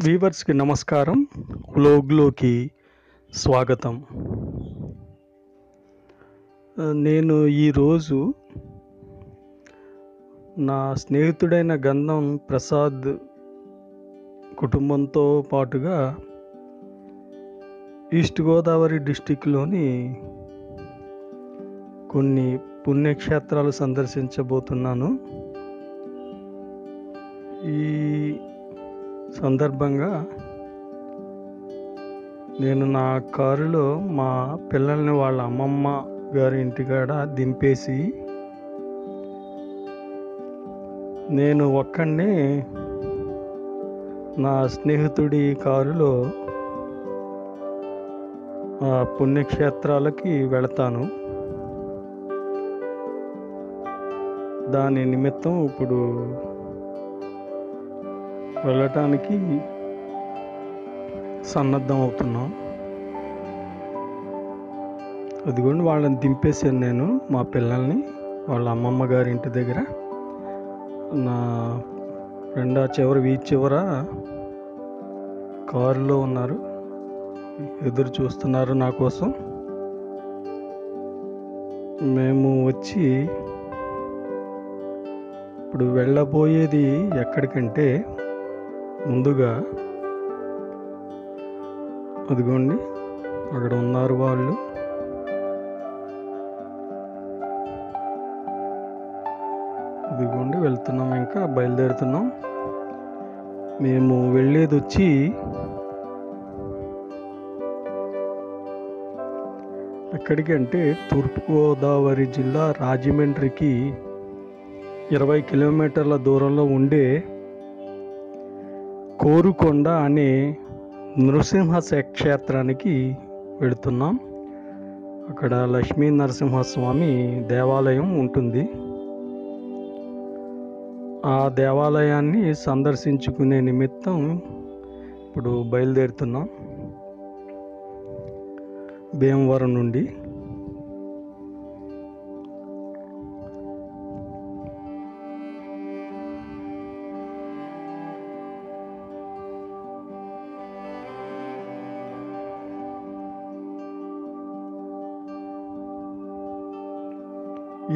వీవర్స్కి నమస్కారం. వ్లాగ్లోకి స్వాగతం. నేను ఈరోజు నా స్నేహితుడైన గంధం ప్రసాద్ కుటుంబంతో పాటుగా ఈస్ట్ గోదావరి డిస్టిక్లోని కొన్ని పుణ్యక్షేత్రాలు సందర్శించబోతున్నాను. ఈ సందర్భంగా నేను నా కారులో మా పిల్లల్ని వాళ్ళ అమ్మమ్మ గారి ఇంటికాడ దింపేసి నేను ఒక్కడినే నా స్నేహితుడి కారులో ఆ పుణ్యక్షేత్రాలకి వెళతాను. దాని నిమిత్తం ఇప్పుడు వెళ్ళటానికి సన్నద్ధం అవుతున్నాం. అదిగోండి, వాళ్ళని దింపేసాను నేను, మా పిల్లల్ని వాళ్ళ అమ్మమ్మ గారి ఇంటి దగ్గర. నా ఫ్రెండ్ వీధి చివర కారులో ఉన్నారు, ఎదురు చూస్తున్నారు నా కోసం. మేము వచ్చి ఇప్పుడు వెళ్ళబోయేది ఎక్కడికంటే, ముందుగా అదిగోండి అక్కడ ఉన్నారు వాళ్ళు. అదిగోండి వెళ్తున్నాం, ఇంకా బయలుదేరుతున్నాం. మేము వెళ్ళేది వచ్చి ఎక్కడికంటే తూర్పుగోదావరి జిల్లా రాజమండ్రికి 20 కిలోమీటర్ల దూరంలో ఉండే కోరుకొండ అనే నృసింహ క్షేత్రానికి వెళుతున్నాం. అక్కడ లక్ష్మీ నరసింహస్వామి దేవాలయం ఉంటుంది. ఆ దేవాలయాన్ని సందర్శించుకునే నిమిత్తం ఇప్పుడు బయలుదేరుతున్నాం భీమవరం నుండి.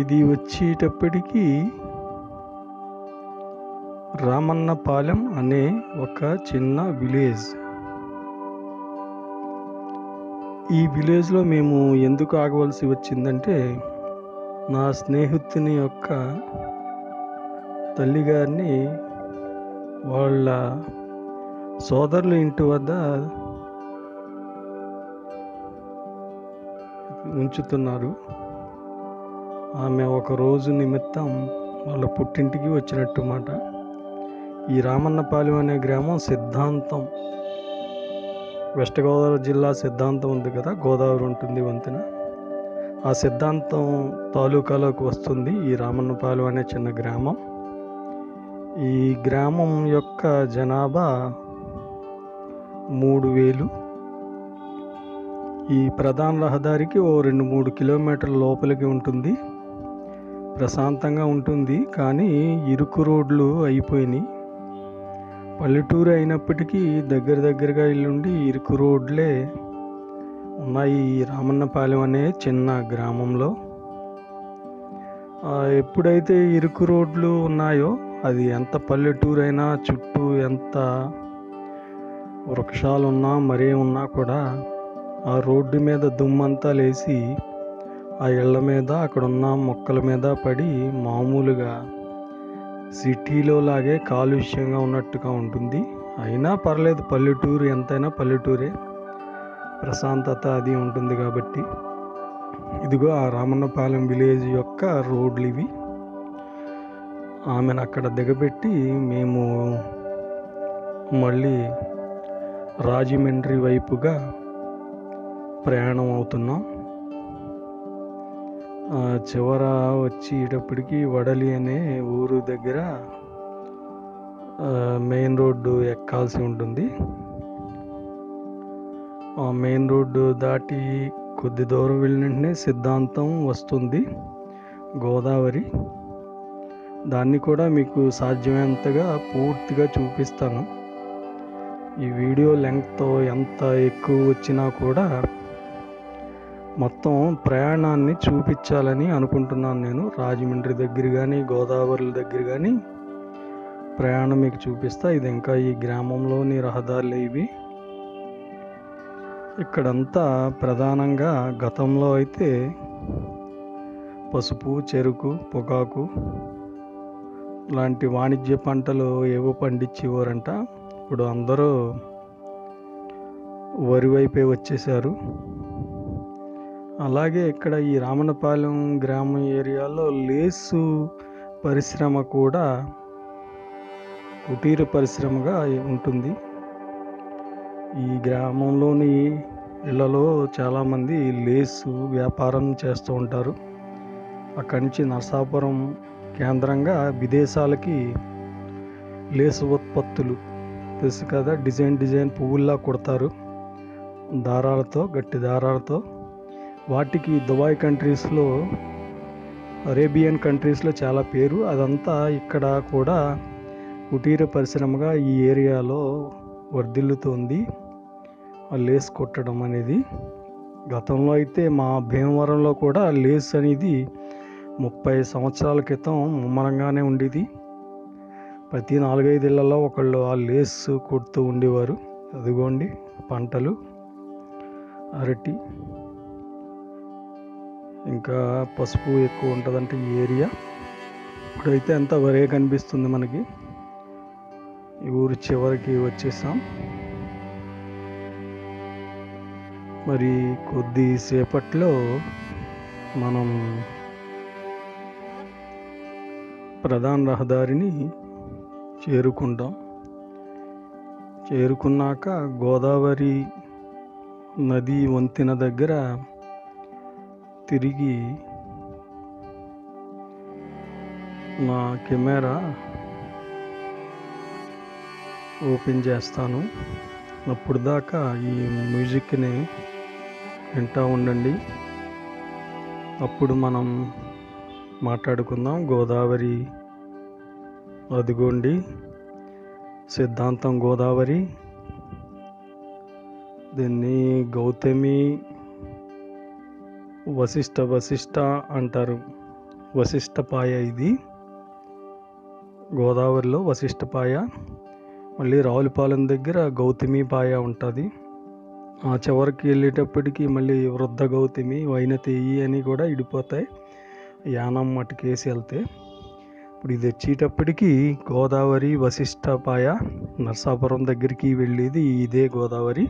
ఇది వచ్చేటప్పటికి రామన్నపాలెం అనే ఒక చిన్న విలేజ్. ఈ విలేజ్లో మేము ఎందుకు ఆగవలసి వచ్చిందంటే, నా స్నేహితుని యొక్క తల్లిగారిని వాళ్ళ సోదరుల ఇంటి వద్ద ఉంచుతున్నారు. ఆమె ఒక రోజు నిమిత్తం వాళ్ళ పుట్టింటికి వచ్చినట్టు మాట. ఈ రామన్నపాలెం అనే గ్రామం సిద్ధాంతం, వెస్ట్ గోదావరి జిల్లా సిద్ధాంతం ఉంది కదా, గోదావరి ఉంటుంది వంతెన, ఆ సిద్ధాంతం తాలూకాలోకి వస్తుంది ఈ రామన్నపాలెం అనే చిన్న గ్రామం. ఈ గ్రామం యొక్క జనాభా 3000. ఈ ప్రధాన రహదారికి ఓ 2-3 కిలోమీటర్ల లోపలికి ఉంటుంది. ప్రశాంతంగా ఉంటుంది, కానీ ఇరుకు రోడ్లు అయిపోయినాయి. పల్లెటూరు అయినప్పటికీ దగ్గరగా ఇల్లుండి ఇరుకు రోడ్లే ఉన్నాయి ఈ రామన్నపాలెం అనే చిన్న గ్రామంలో. ఎప్పుడైతే ఇరుకు రోడ్లు ఉన్నాయో, అది ఎంత పల్లెటూరు అయినా, చుట్టూ ఎంత వృక్షాలున్నా మరేమున్నా కూడా ఆ రోడ్డు మీద దుమ్మంతా లేచి ఆ ఇళ్ల మీద, అక్కడున్న మొక్కల మీద పడి మామూలుగా సిటీలో లాగే కాలుష్యంగా ఉన్నట్టుగా ఉంటుంది. అయినా పర్లేదు, పల్లెటూరు ఎంతైనా పల్లెటూరే, ప్రశాంతత అది ఉంటుంది కాబట్టి. ఇదిగో ఆ రామన్నపాలెం విలేజ్ యొక్క రోడ్లు ఇవి. ఆమెను అక్కడ దిగబెట్టి మేము మళ్ళీ రాజమండ్రి వైపుగా ప్రయాణం అవుతున్నాం. చివర వచ్చేటప్పటికి వడలి అనే ఊరు దగ్గర మెయిన్ రోడ్డు ఎక్కాల్సి ఉంటుంది. ఆ మెయిన్ రోడ్డు దాటి కొద్ది దూరం వెళ్ళినట్టే సిద్ధాంతం వస్తుంది, గోదావరి. దాన్ని కూడా మీకు సాధ్యమైనంతగా పూర్తిగా చూపిస్తాను. ఈ వీడియో లెంగ్త్ ఎంత ఎక్కువ వచ్చినా కూడా మొత్తం ప్రయాణాన్ని చూపించాలని అనుకుంటున్నాను. నేను రాజమండ్రి దగ్గర కానీ గోదావరి దగ్గర కానీ ప్రయాణం మీకు చూపిస్తా. ఇది ఇంకా ఈ గ్రామంలోని రహదారులు ఇవి. ఇక్కడంతా ప్రధానంగా గతంలో అయితే పసుపు, చెరుకు, పొగాకు లాంటి వాణిజ్య పంటలు ఏవో పండించేవారంట. ఇప్పుడు అందరూ వరి వైపే వచ్చేసారు. అలాగే ఇక్కడ ఈ రామన్నపాలెం గ్రామం ఏరియాలో లేసు పరిశ్రమ కూడా కుటీర పరిశ్రమగా ఉంటుంది. ఈ గ్రామంలోని ఇళ్లలో చాలామంది లేసు వ్యాపారం చేస్తూ ఉంటారు. అక్కడి నుంచి నరసాపురం కేంద్రంగా విదేశాలకి లేసు ఉత్పత్తులు తెలుసు కదా, డిజైన్ పువ్వుల్లా కుడతారు దారాలతో, గట్టి దారాలతో. వాటికి దుబాయ్ కంట్రీస్లో, అరేబియన్ కంట్రీస్లో చాలా పేరు. అదంతా ఇక్కడ కూడా కుటీర పరిశ్రమగా ఈ ఏరియాలో వర్ధిల్లుతోంది ఆ లేస్ కుట్టడం అనేది. గతంలో అయితే మా భీమవరంలో కూడా లేస్ అనేది 30 సంవత్సరాల క్రితం ముమ్మరంగానే ఉండేది. ప్రతి 4-5 ఇళ్లలో ఒకళ్ళు ఆ లేస్ కుడుతూ ఉండేవారు. అదిగోండి పంటలు, అరటి, ఇంకా పసుపు ఎక్కువ ఉంటుందంటే ఈ ఏరియా. ఇప్పుడైతే అంతా వరే కనిపిస్తుంది మనకి. ఈ ఊరు చివరికి వచ్చేసాం. మరి కొద్దిసేపట్లో మనం ప్రధాన రహదారిని చేరుకుంటాం. చేరుకున్నాక గోదావరి నది వంతెన దగ్గర తిరిగి నా కెమెరా ఓపెన్ చేస్తాను. అప్పుడు దాకా ఈ మ్యూజిక్ని వింటూ ఉండండి. అప్పుడు మనం మాట్లాడుకుందాం. గోదావరి అదిగోండి, సిద్ధాంతం గోదావరి. దీన్ని గౌతమి, వశిష్ట అంటారు. వశిష్ఠపాయ ఇది గోదావరిలో వశిష్ఠపాయ. మళ్ళీ రావులపాలెం దగ్గర గౌతమి పాయ ఉంటుంది. ఆ చివరికి వెళ్ళేటప్పటికి మళ్ళీ వృద్ధ గౌతమి, వైనతేయి అని కూడా ఇడిపోతాయి యానం మటుకేసి వెళ్తే. ఇప్పుడు ఇది వచ్చేటప్పటికి గోదావరి వశిష్ఠపాయ నరసాపురం దగ్గరికి వెళ్ళేది ఇదే గోదావరి.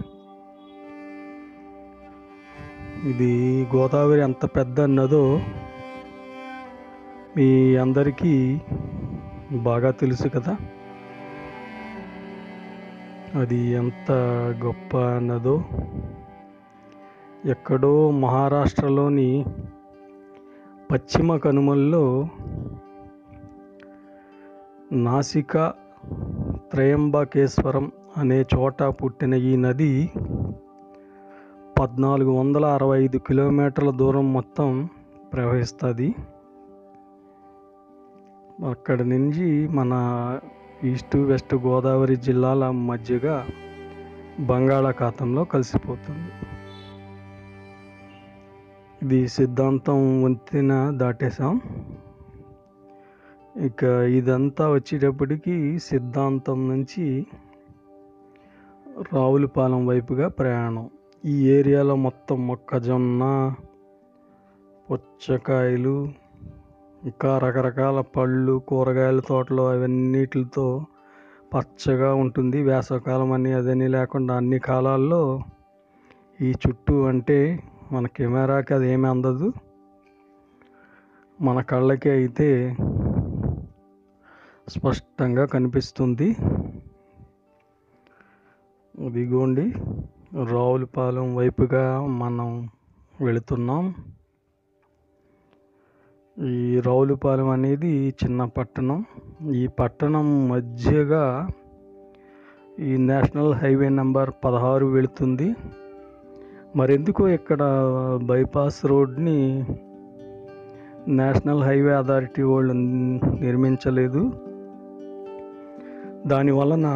ఇది గోదావరి ఎంత పెద్ద నదో మీ అందరికీ బాగా తెలుసు కదా. అది ఎంత గొప్ప నదో. ఎక్కడో మహారాష్ట్రలోని పశ్చిమ కనుమల్లో నాసికా త్రయంబకేశ్వరం అనే చోట పుట్టిన ఈ నది 1465 కిలోమీటర్ల దూరం మొత్తం ప్రవహిస్తుంది. అక్కడి నుంచి మన ఈస్ట్ వెస్ట్ గోదావరి జిల్లాల మధ్యగా బంగాళాఖాతంలో కలిసిపోతుంది. ఇది సిద్ధాంతం వంతెన దాటేసాం. ఇక ఇదంతా వచ్చేటప్పటికి సిద్ధాంతం నుంచి రావులపాలెం వైపుగా ప్రయాణం. ఈ ఏరియాలో మొత్తం మొక్కజొన్న, పుచ్చకాయలు, ఇంకా రకరకాల పళ్ళు, కూరగాయల తోటలు అవన్నిటితో పచ్చగా ఉంటుంది. వేసవకాలం అని అదని లేకుండా అన్ని కాలాల్లో ఈ చుట్టూ అంటే మన కెమెరాకి అది ఏమీ అందదు, మన కళ్ళకి అయితే స్పష్టంగా కనిపిస్తుంది. ఇదిగోండి రావులపాలెం వైపుగా మనం వెళుతున్నాం. ఈ రావులపాలెం అనేది చిన్న పట్టణం. ఈ పట్టణం మధ్యగా ఈ నేషనల్ హైవే నెంబర్ 16 వెళుతుంది. మరెందుకో ఇక్కడ బైపాస్ రోడ్ని నేషనల్ హైవే అథారిటీ వాళ్ళు నిర్మించలేదు. దాని వలన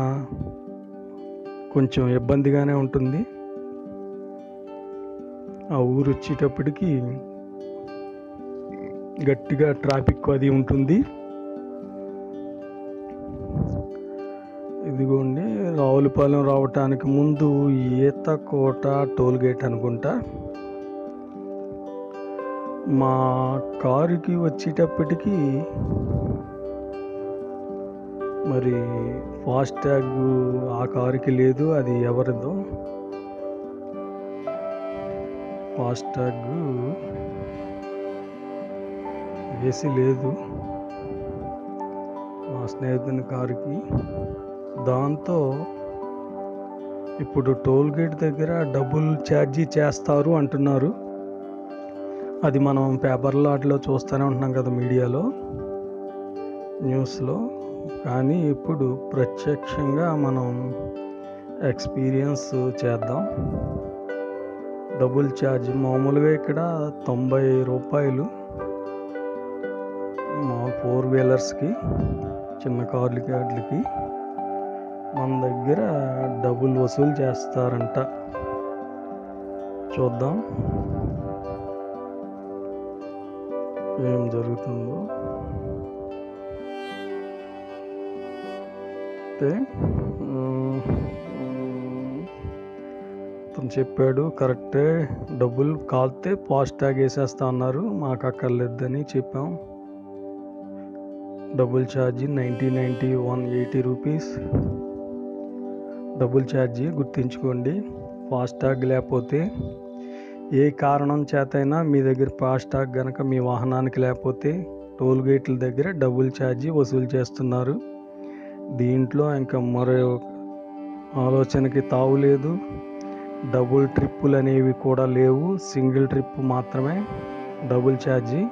కొంచెం ఇబ్బందిగానే ఉంటుంది. ఆ ఊరు వచ్చేటప్పటికి గట్టిగా ట్రాఫిక్ అది ఉంటుంది. ఇదిగోండి, రావులపాలెం రావటానికి ముందు ఈతకోట టోల్ గేట్ అనుకుంటా. మా కారుకి వచ్చేటప్పటికి మరి ఫాస్టాగ్ ఆ కారుకి లేదు, అది ఎవరిదో. ఫాస్టాగ్ వేసి లేదు మా స్నేహితుని కారుకి. దాంతో ఇప్పుడు టోల్ గేట్ దగ్గర డబుల్ ఛార్జీ చేస్తారు అంటున్నారు. అది మనం పేపర్లో వాటిలో చూస్తూనే ఉంటున్నాం కదా, మీడియాలో, న్యూస్లో. కానీ ఇప్పుడు ప్రత్యక్షంగా మనం ఎక్స్పీరియన్స్ చేద్దాం. డబుల్ ఛార్జ్ మామూలుగా ఇక్కడ 90 రూపాయలు మా 4 వీలర్స్కి, చిన్న కార్లకి వాటికి. మన దగ్గర డబుల్ వసూలు చేస్తారంట. చూద్దాం ఏం జరుగుతుందో. అయితే అతను చెప్పాడు కరెక్టే, డబ్బులు కాలితే ఫాస్టాగ్ వేసేస్తా అన్నారు, మాకు అక్కర్లేదని చెప్పాం. Double charge 90 80 rupees double charge, గుర్తుంచుకోండి. ఫాస్టాగ్ లేకపోతే ఏ కారణం చేతైనా మీ దగ్గర ఫాస్టాగ్ కనుక మీ వాహనానికి లేకపోతే టోల్ గేట్ల దగ్గర డబుల్ ఛార్జీ వసూలు చేస్తున్నారు. దీంట్లో ఇంకా మరో ఆలోచనకి తావులేదు. డబుల్ ట్రిప్పులు అనేవి కూడా లేవు, సింగిల్ ట్రిప్ మాత్రమే డబుల్ ఛార్జీ.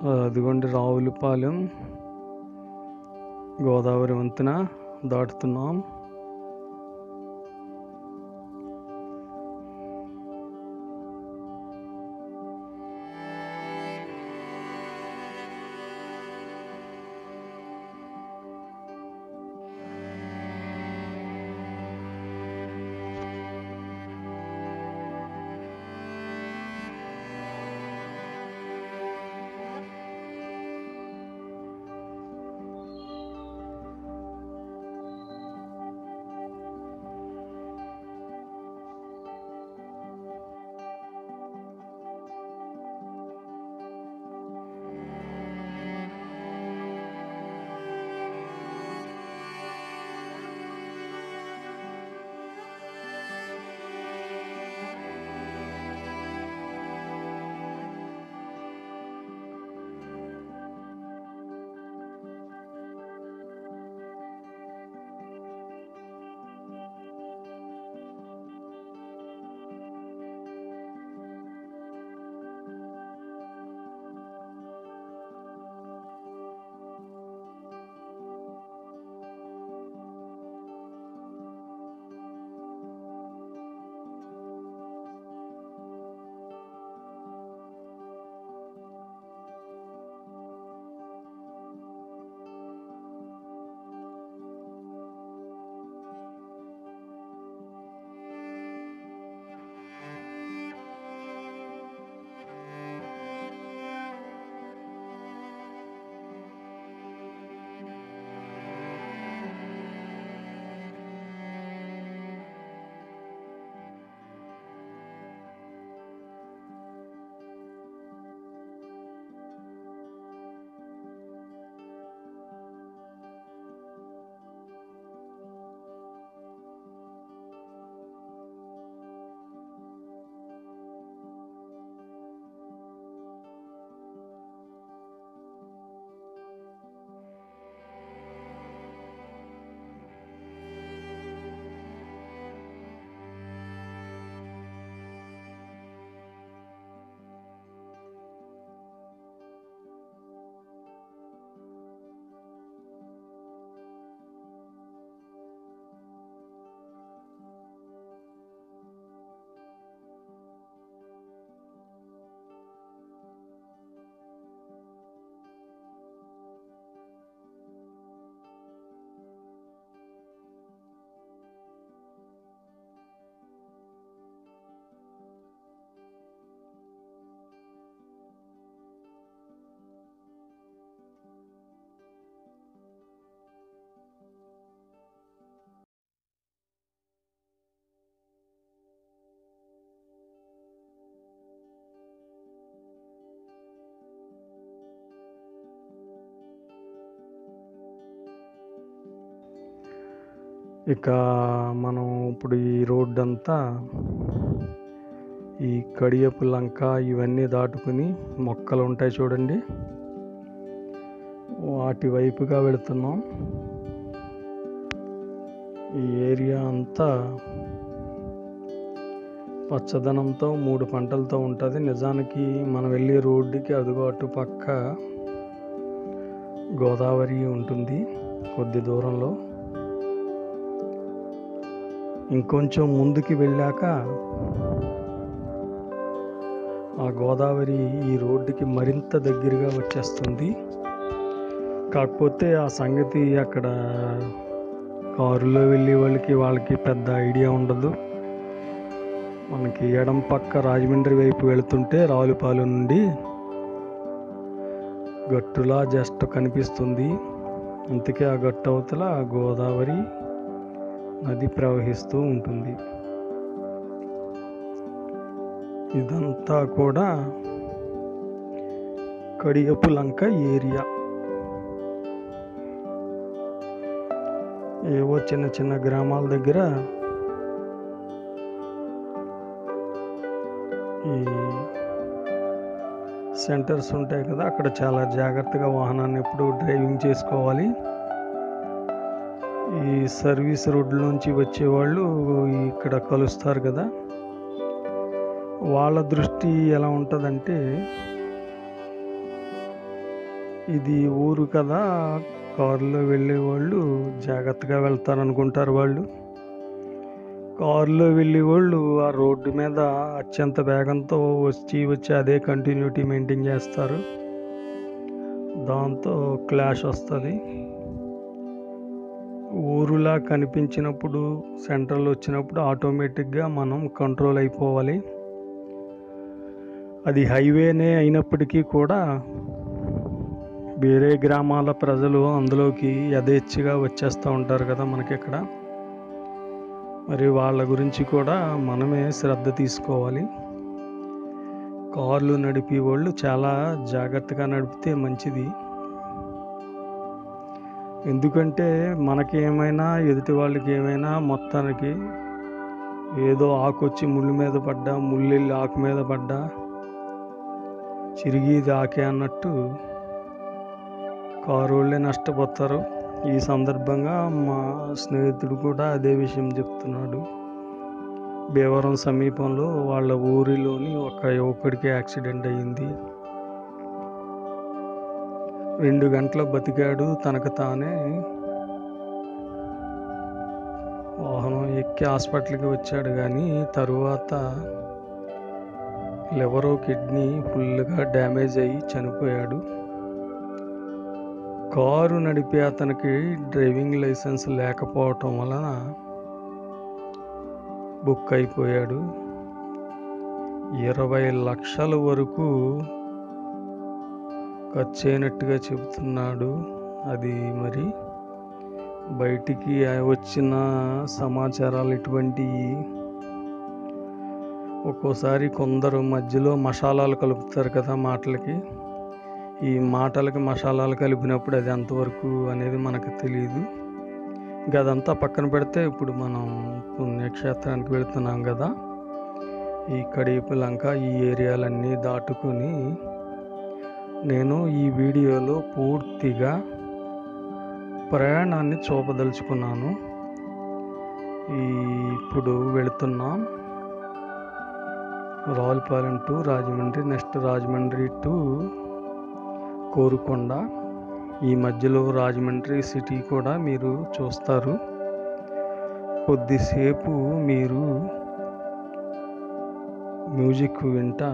అదిగోండి రావులపాలెం గోదావరి వంతెన దాటుతున్నాం. ఇక మనం ఇప్పుడు ఈ రోడ్డు అంతా ఈ కడియపు లంక ఇవన్నీ దాటుకుని మొక్కలు ఉంటాయి చూడండి, వాటి వైపుగా వెళుతున్నాం. ఈ ఏరియా అంతా పచ్చదనంతో 3 పంటలతో ఉంటుంది. నిజానికి మనం వెళ్ళే రోడ్డుకి అదిగో అటు పక్క గోదావరి ఉంటుంది కొద్ది దూరంలో. ఇంకొంచెం ముందుకి వెళ్ళాక ఆ గోదావరి ఈ రోడ్డుకి మరింత దగ్గరగా వచ్చేస్తుంది. కాకపోతే ఆ సంగతి అక్కడ కారులో వెళ్ళే వాళ్ళకి పెద్ద ఐడియా ఉండదు. మనకి ఎడం పక్క రాజమండ్రి వైపు వెళుతుంటే రావులపాలెం నుండి గట్టులా జస్ట్ కనిపిస్తుంది. అందుకే ఆ గట్టు అవతల గోదావరి నది ప్రవహిస్తూ ఉంటుంది. ఇదంతా కూడా కడియపు లంక ఏరియా. ఏవో చిన్న చిన్న గ్రామాల దగ్గర ఈ సెంటర్స్ ఉంటాయి కదా, అక్కడ చాలా జాగ్రత్తగా వాహనాన్ని ఎప్పుడు డ్రైవింగ్ చేసుకోవాలి. ఈ సర్వీస్ రోడ్లోంచి వచ్చేవాళ్ళు ఇక్కడ కలుస్తారు కదా, వాళ్ళ దృష్టి ఎలా ఉంటుందంటే ఇది ఊరు కదా, కారులో వెళ్ళేవాళ్ళు జాగ్రత్తగా వెళ్తారనుకుంటారు వాళ్ళు. కారులో వెళ్ళేవాళ్ళు ఆ రోడ్డు మీద అత్యంత వేగంతో వచ్చి అదే కంటిన్యూటీ మెయింటైన్ చేస్తారు. దాంతో క్లాష్ వస్తుంది. ఊరులా కనిపించినప్పుడు, సెంట్రల్ వచ్చినప్పుడు ఆటోమేటిక్గా మనం కంట్రోల్ అయిపోవాలి. అది హైవేనే అయినప్పటికీ కూడా వేరే గ్రామాల ప్రజలు అందులోకి యథేచ్ఛగా వచ్చేస్తూ ఉంటారు కదా మనకి ఇక్కడ. మరి వాళ్ళ గురించి కూడా మనమే శ్రద్ధ తీసుకోవాలి. కార్లు నడిపే వాళ్ళు చాలా జాగ్రత్తగా నడిపితే మంచిది. ఎందుకంటే మనకి ఏమైనా, ఎదుటి వాళ్ళకి ఏమైనా, మొత్తానికి ఏదో ఆకు వచ్చి ముళ్ళు మీద పడ్డా, ముళ్ళు వెళ్ళి ఆకు మీద పడ్డా చిరిగిది ఆకే అన్నట్టు కారు వాళ్ళే నష్టపోతారు. ఈ సందర్భంగా మా స్నేహితుడు కూడా అదే విషయం చెప్తున్నాడు. భీమవరం సమీపంలో వాళ్ళ ఊరిలోని ఒక యువకుడికి యాక్సిడెంట్ అయ్యింది. 2 గంటలు బతికాడు. తనకు తానే వాహనం ఎక్కి హాస్పిటల్కి వచ్చాడు, కానీ తరువాత లివరు, కిడ్నీ ఫుల్గా డ్యామేజ్ అయ్యి చనిపోయాడు. కారు నడిపే అతనికి డ్రైవింగ్ లైసెన్స్ లేకపోవటం వలన బుక్ అయిపోయాడు. 20 లక్షల వరకు ఖర్చు అయినట్టుగా చెబుతున్నాడు. అది మరి బయటికి వచ్చిన సమాచారాలు ఇటువంటివి. ఒక్కోసారి కొందరు మధ్యలో మసాలాలు కలుపుతారు కదా మాటలకి. ఈ మాటలకి మసాలాలు కలిపినప్పుడు అది ఎంతవరకు అనేది మనకు తెలియదు. ఇంకా అదంతా పక్కన పెడితే ఇప్పుడు మనం పుణ్యక్షేత్రానికి వెళుతున్నాం కదా. ఈ కడియపు లంక, ఈ ఏరియాలన్నీ దాటుకుని నేను ఈ వీడియోలో పూర్తిగా ప్రయాణాన్ని చూపదలుచుకున్నాను. ఇప్పుడు వెళుతున్నాం Ravulapalem to Rajahmundry, next Rajahmundry to Korukonda. ఈ మధ్యలో రాజమండ్రి సిటీ కూడా మీరు చూస్తారు. కొద్దిసేపు మీరు మ్యూజిక్ వింటా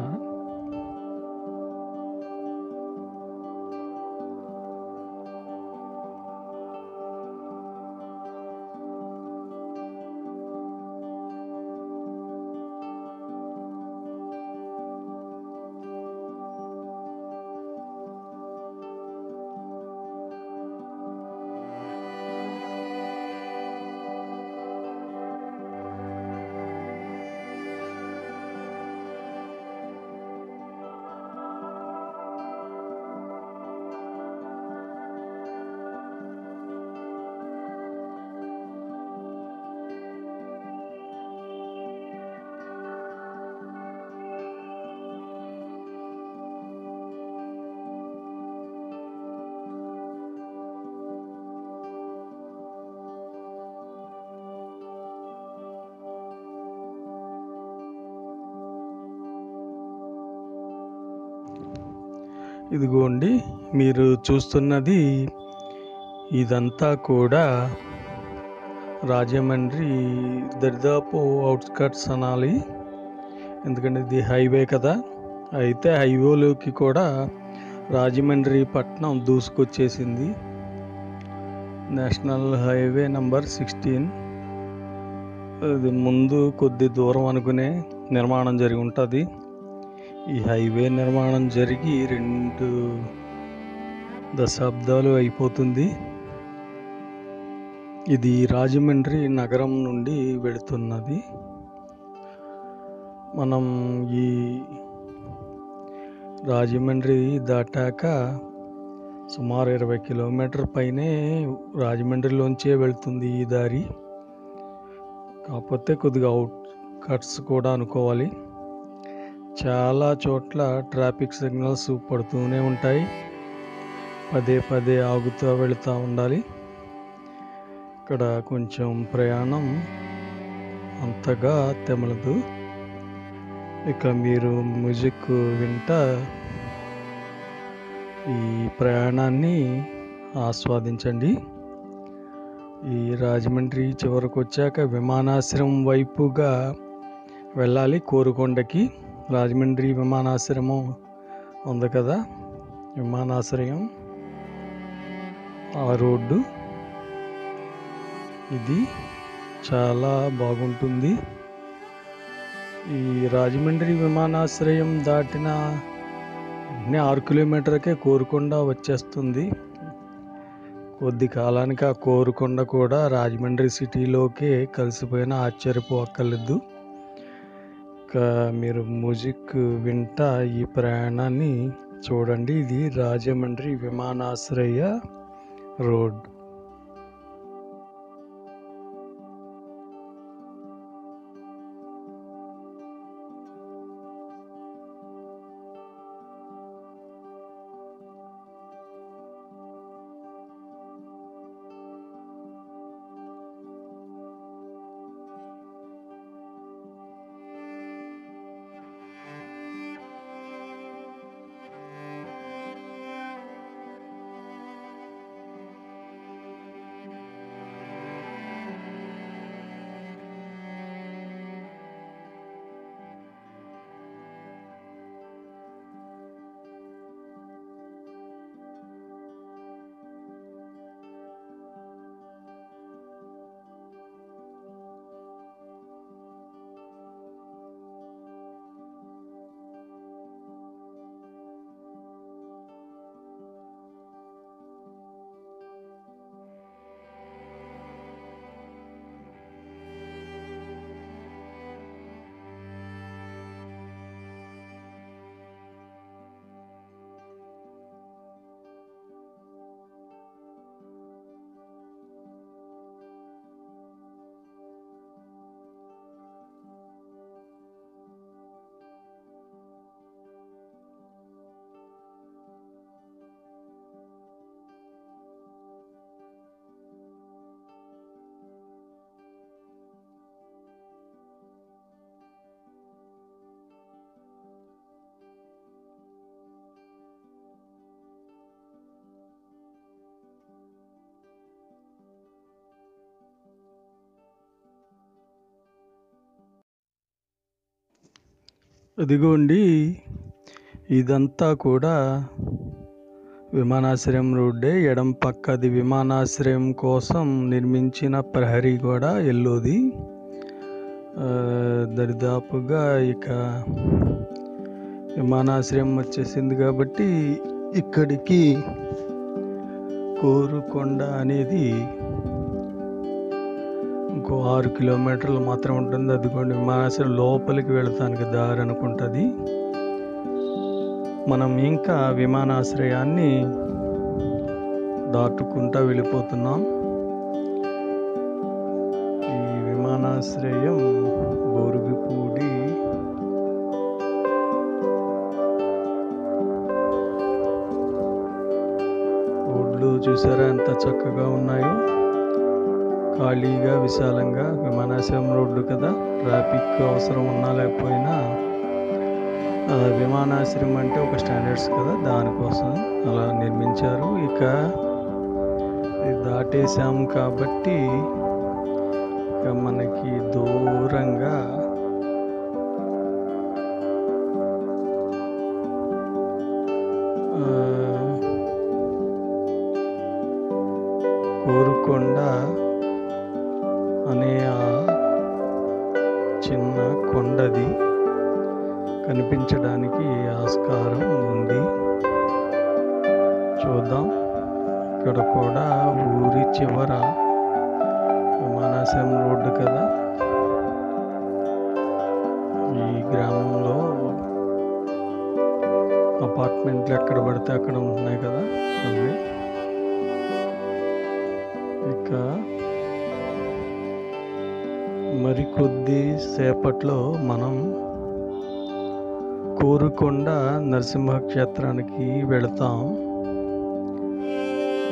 ఇదిగోండి మీరు చూస్తున్నది ఇదంతా కూడా రాజమండ్రి దరిదాపు అవుట్స్కట్స్ అనాలి. ఎందుకంటే ఇది హైవే కదా. అయితే హైవేలోకి కూడా రాజమండ్రి పట్టణం దూసుకొచ్చేసింది. National highway number 16. ఇది ముందు కొద్ది దూరం అనుకునే నిర్మాణం జరిగి ఉంటుంది. ఈ హైవే నిర్మాణం జరిగి 2 దశాబ్దాలు అయిపోతుంది. ఇది రాజమండ్రి నగరం నుండి వెళుతున్నది. మనం ఈ రాజమండ్రి దాటాక సుమారు 20 కిలోమీటర్ పైనే రాజమండ్రిలోంచే వెళ్తుంది ఈ దారి. కాకపోతే కొద్దిగా అవుట్ కట్స్ కూడా అనుకోవాలి. చాలా చోట్ల ట్రాఫిక్ సిగ్నల్స్ పడుతూనే ఉంటాయి. పదే పదే ఆగుతూ వెళుతూ ఉండాలి. ఇక్కడ కొంచెం ప్రయాణం అంతగా తెమలదు. ఇక మీరు మ్యూజిక్ వింటా ఈ ప్రయాణాన్ని ఆస్వాదించండి. ఈ రాజమండ్రి చివరకు వచ్చాక విమానాశ్రయం వైపుగా వెళ్ళాలి. కోరుకొండకి రాజమండ్రి విమానాశ్రయం ఉంది కదా, విమానాశ్రయం ఆ రోడ్డు ఇది చాలా బాగుంటుంది. ఈ రాజమండ్రి విమానాశ్రయం దాటిన 6 కిలోమీటర్లకే కోరుకొండ వచ్చేస్తుంది. కొద్ది కాలానికి ఆ కోరుకొండ కూడా రాజమండ్రి సిటీలోకే కలిసిపోయిన ఆశ్చర్యపోక్కర్లేదు. మీరు మ్యూజిక్ వింటా ఈ ప్రయాణాన్ని చూడండి. ఇది రాజమండ్రి విమానాశ్రయ రోడ్. ఇదిగోండి, ఇదంతా కూడా విమానాశ్రయం రోడ్డే. ఎడం పక్కది విమానాశ్రయం కోసం నిర్మించిన ప్రహరీ కూడా ఎల్లోది. దరిదాపుగా ఇక విమానాశ్రయం వచ్చేసింది కాబట్టి ఇక్కడికి కోరుకొండ అనేది ఇంకో 6 కిలోమీటర్లు మాత్రం ఉంటుంది. అదిగోండి విమానాశ్రయం లోపలికి వెళతానికి దారి అనుకుంటుంది. మనం ఇంకా విమానాశ్రయాన్ని దాటుకుంటూ వెళ్ళిపోతున్నాం. ఈ విమానాశ్రయం బోరుగుపూడి రోడ్లు చూసారా ఎంత చక్కగా ఉన్నాయో, ఖాళీగా విశాలంగా. విమానాశ్రయం రోడ్డు కదా, ట్రాఫిక్ అవసరం ఉన్నా లేకపోయినా విమానాశ్రయం అంటే ఒక స్టాండర్డ్స్ కదా, దానికోసం అలా నిర్మించారు. ఇక దాటేసాం కాబట్టి ఇక మనకి దూరంగా కోరుకొండ అనే ఆ చిన్న కొండది కనిపించడానికి ఆస్కారం ఉంది. చూద్దాం. ఇక్కడ కూడా ఊరి చివర విమానాశ్రయం రోడ్డు కదా, ఈ గ్రామంలో అపార్ట్మెంట్లు ఎక్కడ పడితే అక్కడ ఉంటున్నాయి కదా అవి. ఇక మరికొద్ది సేపట్లో మనం కోరుకొండ నరసింహ క్షేత్రానికి వెళతాం.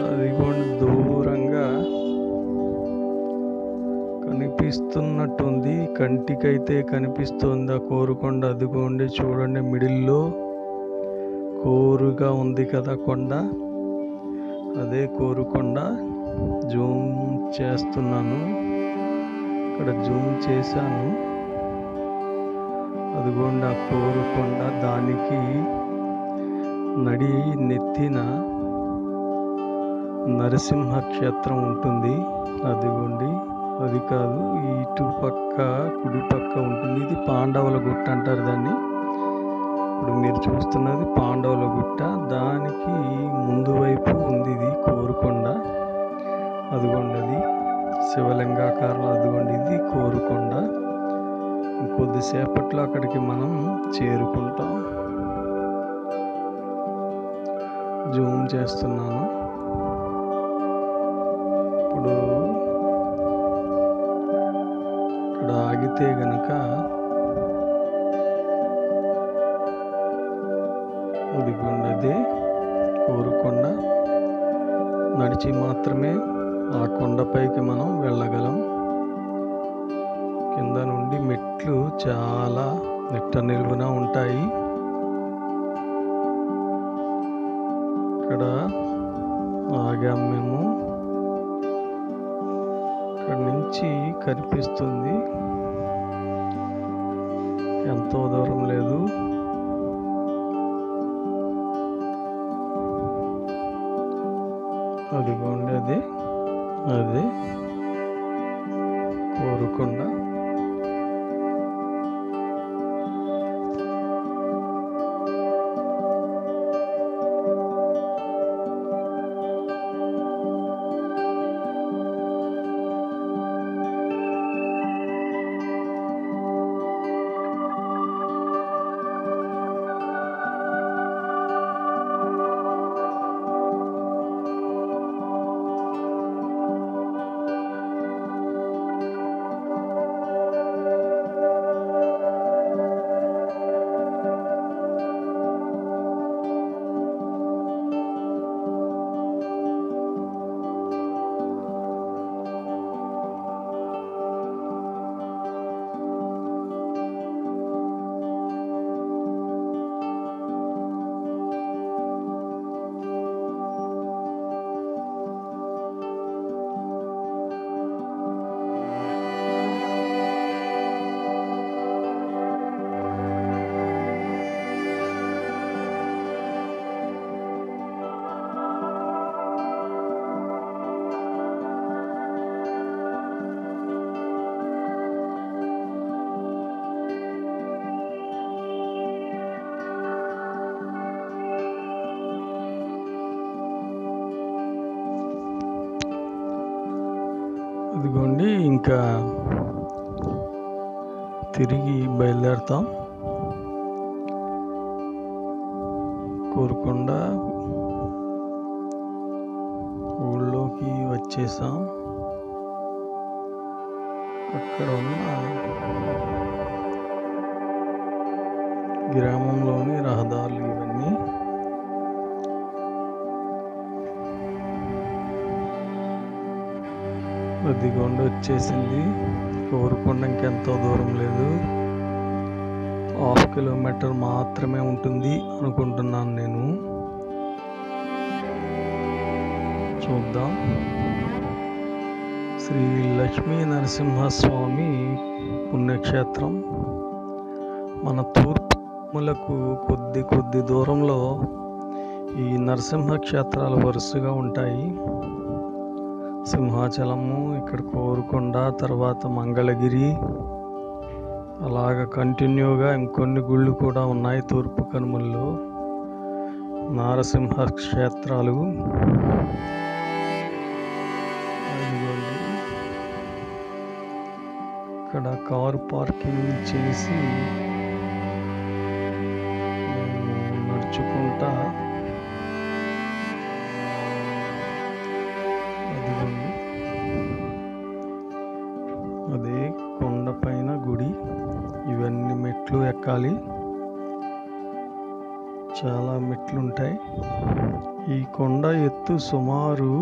అది కూడా దూరంగా కనిపిస్తున్నట్టుంది, కంటికైతే కనిపిస్తుంది ఆ కోరుకొండ. అదిగోండి చూడండి, మిడిల్లో కోరుగా ఉంది కదా కొండ, అదే కోరుకొండ. జూమ్ చేస్తున్నాను, ఇక్కడ జూమ్ చేశాను. అదిగోండి ఆ కోరుకొండ, దానికి నడి నెత్తిన నరసింహ క్షేత్రం ఉంటుంది. అదిగోండి, అది కాదు, ఇటు పక్క కుడి పక్క ఉంటుంది. ఇది పాండవుల గుట్ట అంటారు దాన్ని. ఇప్పుడు మీరు చూస్తున్నది పాండవుల గుట్ట, దానికి ముందు వైపు ఉంది ఇది కోరుకొండ. అదిగోండి అది శివలింగాకారం. అదిగోండి ఇది కోరుకొండ. కొద్దిసేపట్లో అక్కడికి మనం చేరుకుంటాం. జూమ్ చేస్తున్నాను. ఇప్పుడు ఇక్కడ ఆగితే గనక అదిగోండి అదే కోరుకొండ. నడిచి మాత్రమే ఆ కొండపైకి మనం వెళ్ళగలం. కింద నుండి మెట్లు చాలా నిట్ట నిలువున ఉంటాయి. ఇక్కడ ఆగాం మేము. ఇక్కడ నుంచి కనిపిస్తుంది, ఎంతో దూరం లేదు. అదిగోండి అదే అదే కోరుకొండ. ఇదిగోండి, ఇంకా తిరిగి బయలుదేరుతాం. కోరుకొండ ఊళ్ళోకి వచ్చేసాం. అక్కడ ఉన్న గ్రామంలోని రహదారులు ఇవన్నీ. అదిగోండ వచ్చేసింది కోరుకొండ. ఇంకెంతో దూరం లేదు, 1/2 కిలోమీటర్ మాత్రమే ఉంటుంది అనుకుంటున్నాను నేను. చూద్దాం. శ్రీ లక్ష్మీ నరసింహస్వామి పుణ్యక్షేత్రం. మన తూర్పులకు కొద్ది దూరంలో ఈ నరసింహ క్షేత్రాలు వరుసగా ఉంటాయి. సింహాచలము, ఇక్కడ కోరుకొండ, తర్వాత మంగళగిరి, అలాగ కంటిన్యూగా ఇంకొన్ని గుళ్ళు కూడా ఉన్నాయి తూర్పు కనుమల్లో. నారసింహ క్షేత్రాలు. ఇక్కడ కారు పార్కింగ్ చేసి మేము నడుచుకుంటా అదే కొండపైన గుడి. ఇవన్నీ మెట్లు ఎక్కాలి, చాలా మెట్లుంటాయి. ఈ కొండ ఎత్తు సుమారు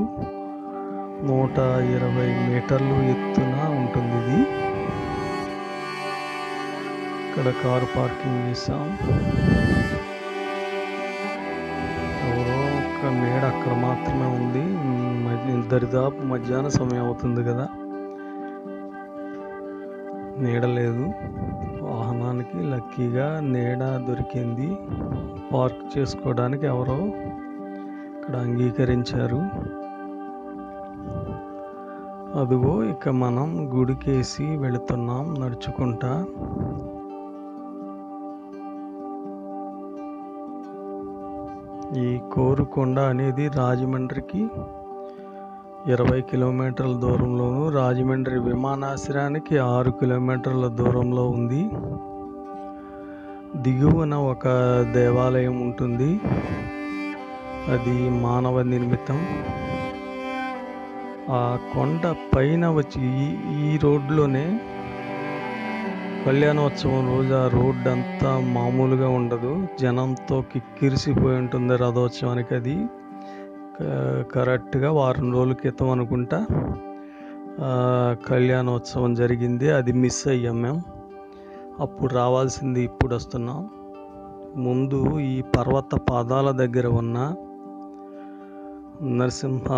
120 మీటర్లు ఎత్తున ఉంటుంది. ఇది ఇక్కడ కారు పార్కింగ్ చేసాం. నీడ అక్కడ మాత్రమే ఉంది. దరిదాపు మధ్యాహ్న సమయం అవుతుంది కదా, నీడ లేదు. వాహనానికి లక్కీగా నీడ దొరికింది. పార్క్ చేసుకోవడానికి ఎవరో ఇక్కడ అంగీకరించారు. అదిగో ఇక మనం గుడికేసి వెళుతున్నాం నడుచుకుంటా. ఈ కోరుకొండ అనేది రాజమండ్రికి 20 కిలోమీటర్ల దూరంలోను, రాజమండ్రి విమానాశ్రయానికి 6 కిలోమీటర్ల దూరంలో ఉంది. దిగువన ఒక దేవాలయం ఉంటుంది, అది మానవ నిర్మితం. ఆ కొండ పైన వచ్చి ఈ రోడ్లోనే కళ్యాణోత్సవం రోజు ఆ రోడ్డు అంతా మామూలుగా ఉండదు, జనంతో కిక్కిరిసిపోయి ఉంటుంది. రథోత్సవానికి అది కరెక్ట్గా వారం రోజుల క్రితం అనుకుంటా కళ్యాణోత్సవం జరిగింది. అది మిస్ అయ్యాం మేము. అప్పుడు రావాల్సింది ఇప్పుడు వస్తున్నాం. ముందు ఈ పర్వత పాదాల దగ్గర ఉన్న నరసింహ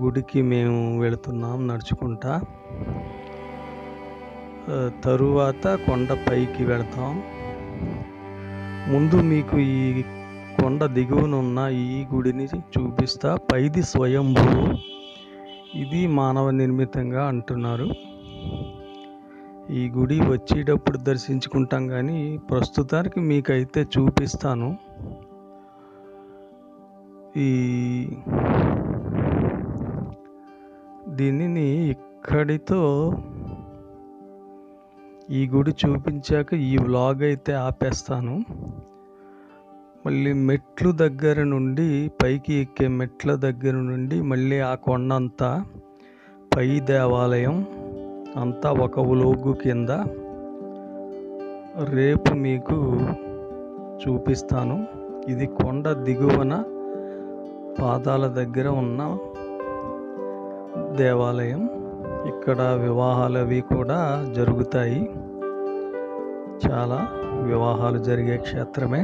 గుడికి మేము వెళుతున్నాం నడుచుకుంటా. తరువాత కొండ పైకి వెళతాం. ముందు మీకు ఈ కొండ దిగువన ఉన్న ఈ గుడిని చూపిస్తా. పైది స్వయంభూ, ఇది మానవ నిర్మితంగా అంటున్నారు. ఈ గుడి వచ్చేటప్పుడు దర్శించుకుంటాం, కానీ ప్రస్తుతానికి మీకైతే చూపిస్తాను. దీనిని ఇక్కడితో ఈ గుడి చూపించాక ఈ వ్లాగ్ అయితే ఆపేస్తాను. మళ్ళీ మెట్లు దగ్గర నుండి పైకి ఎక్కే మెట్ల దగ్గర నుండి మళ్ళీ ఆ కొండ అంతా పై దేవాలయం అంతా ఒక వ్లాగు కింద రేపు మీకు చూపిస్తాను. ఇది కొండ దిగువన పాదాల దగ్గర ఉన్న దేవాలయం. ఇక్కడ వివాహాలు అవి కూడా జరుగుతాయి. చాలా వివాహాలు జరిగే క్షేత్రమే.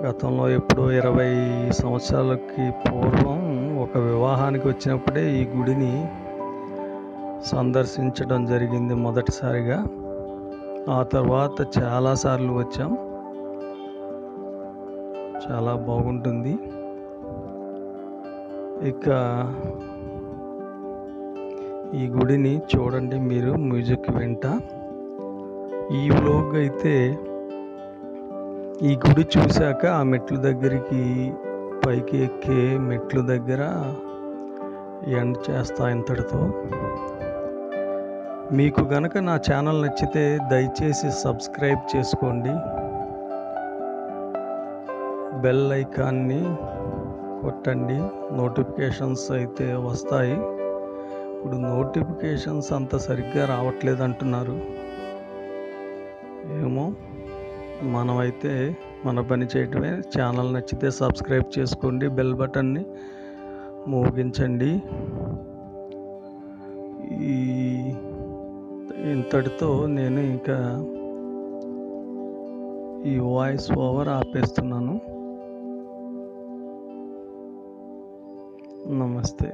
గతంలో ఎప్పుడో 20 సంవత్సరాలకి పూర్వం ఒక వివాహానికి వచ్చినప్పుడే ఈ గుడిని సందర్శించడం జరిగింది మొదటిసారిగా. ఆ తర్వాత చాలాసార్లు వచ్చాం. చాలా బాగుంటుంది. ఇక ఈ గుడిని చూడండి మీరు మ్యూజిక్ వింటా. ఈ వ్లాగ్ అయితే ఈ గుడి చూశాక ఆ మెట్ల దగ్గరికి పైకి ఎక్కే మెట్ల దగ్గర ఎండ్ చేస్తా ఇంతటితో. మీకు గనక నా ఛానల్ నచ్చితే దయచేసి సబ్స్క్రైబ్ చేసుకోండి, బెల్ ఐకాన్ని కొట్టండి, నోటిఫికేషన్స్ అయితే వస్తాయి. ఇప్పుడు నోటిఫికేషన్స్ అంత సరిగ్గా రావట్లేదు అంటున్నారు. ఏమో, మనమైతే మన పని చేయటమే. ఛానల్ నచ్చితే సబ్స్క్రైబ్ చేసుకోండి, బెల్ బటన్ని మోగించండి. ఇంతటితో నేను ఇంకా ఈ వాయిస్ ఓవర్ ఆపేస్తున్నాను. నమస్తే.